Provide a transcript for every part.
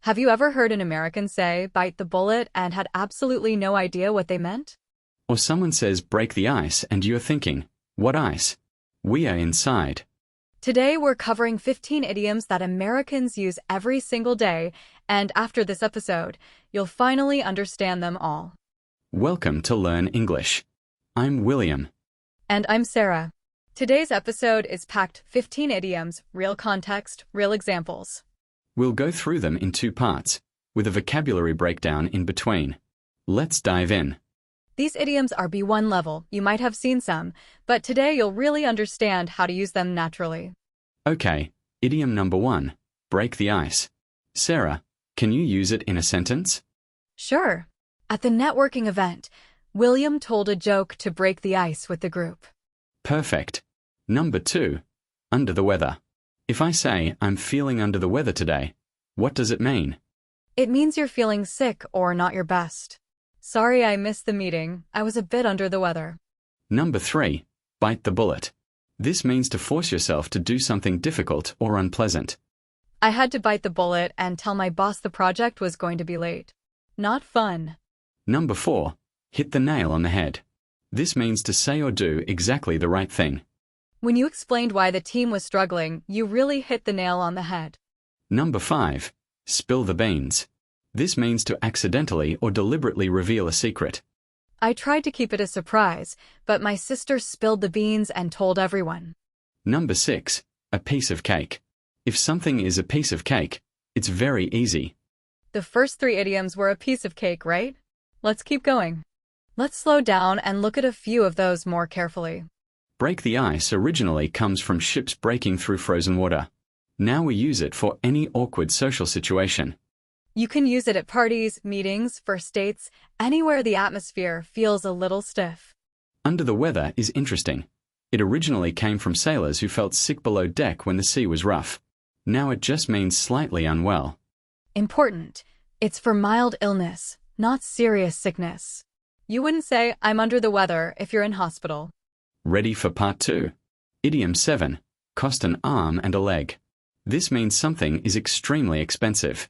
Have you ever heard an American say, bite the bullet, and had absolutely no idea what they meant? Or someone says break the ice and you're thinking, what ice? We are inside. Today we're covering 15 idioms that Americans use every single day, and after this episode, you'll finally understand them all. Welcome to Learn English. I'm William. And I'm Sarah. Today's episode is packed 15 idioms, real context, real examples. We'll go through them in two parts, with a vocabulary breakdown in between. Let's dive in. These idioms are B1 level, you might have seen some, but today you'll really understand how to use them naturally. Okay, idiom number 1, break the ice. Sarah, can you use it in a sentence? Sure. At the networking event, William told a joke to break the ice with the group. Perfect. Number 2, under the weather. If I say I'm feeling under the weather today, what does it mean? It means you're feeling sick or not your best. Sorry I missed the meeting, I was a bit under the weather. Number 3, bite the bullet. This means to force yourself to do something difficult or unpleasant. I had to bite the bullet and tell my boss the project was going to be late. Not fun. Number 4, hit the nail on the head. This means to say or do exactly the right thing. When you explained why the team was struggling, you really hit the nail on the head. Number 5, spill the beans. This means to accidentally or deliberately reveal a secret. I tried to keep it a surprise, but my sister spilled the beans and told everyone. Number 6, a piece of cake. If something is a piece of cake, it's very easy. The first 3 idioms were a piece of cake, right? Let's keep going. Let's slow down and look at a few of those more carefully. Break the ice originally comes from ships breaking through frozen water. Now we use it for any awkward social situation. You can use it at parties, meetings, first dates, anywhere the atmosphere feels a little stiff. Under the weather is interesting. It originally came from sailors who felt sick below deck when the sea was rough. Now it just means slightly unwell. Important. It's for mild illness, not serious sickness. You wouldn't say, I'm under the weather if you're in hospital. Ready for part 2. Idiom 7, cost an arm and a leg. This means something is extremely expensive.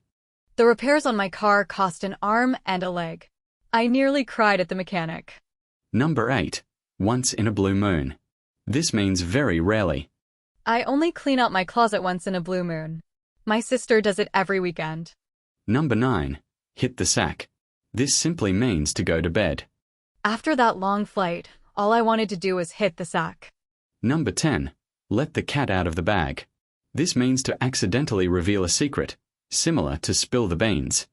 The repairs on my car cost an arm and a leg. I nearly cried at the mechanic. Number 8, once in a blue moon. This means very rarely. I only clean out my closet once in a blue moon. My sister does it every weekend. Number 9, hit the sack. This simply means to go to bed. After that long flight, all I wanted to do was hit the sack. Number 10, let the cat out of the bag. This means to accidentally reveal a secret, similar to spill the beans.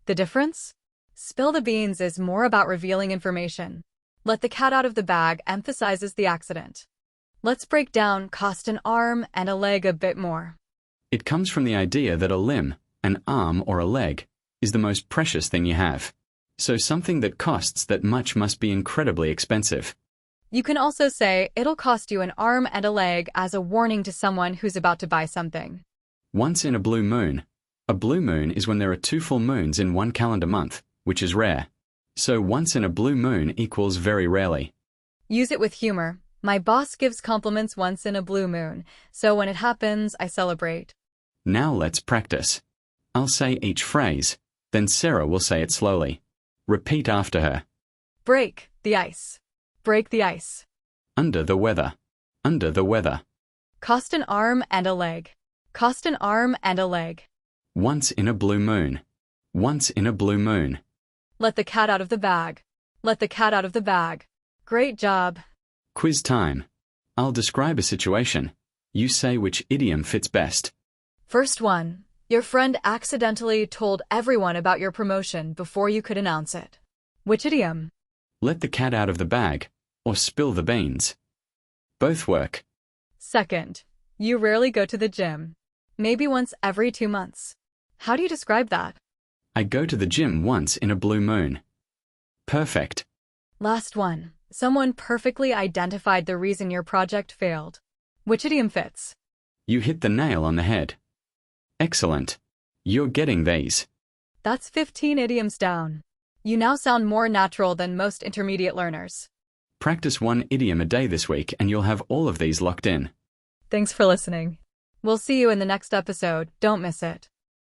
The difference? Spill the beans is more about revealing information. Let the cat out of the bag emphasizes the accident. Let's break down cost an arm and a leg a bit more. It comes from the idea that a limb, an arm or a leg, is the most precious thing you have. So something that costs that much must be incredibly expensive. You can also say, it'll cost you an arm and a leg as a warning to someone who's about to buy something. Once in a blue moon. A blue moon is when there are 2 full moons in one calendar month, which is rare. So once in a blue moon equals very rarely. Use it with humor. My boss gives compliments once in a blue moon, so when it happens, I celebrate. Now let's practice. I'll say each phrase, then Sarah will say it slowly. Repeat after her. Break the ice. Break the ice. Under the weather. Under the weather. Cost an arm and a leg. Cost an arm and a leg. Once in a blue moon. Once in a blue moon. Let the cat out of the bag. Let the cat out of the bag. Great job. Quiz time. I'll describe a situation. You say which idiom fits best. First one. Your friend accidentally told everyone about your promotion before you could announce it. Which idiom? Let the cat out of the bag, or spill the beans. Both work. Second. You rarely go to the gym. Maybe once every 2 months. How do you describe that? I go to the gym once in a blue moon. Perfect. Last one. Someone perfectly identified the reason your project failed. Which idiom fits? You hit the nail on the head. Excellent. You're getting these. That's 15 idioms down. You now sound more natural than most intermediate learners. Practice 1 idiom a day this week and you'll have all of these locked in. Thanks for listening. We'll see you in the next episode. Don't miss it.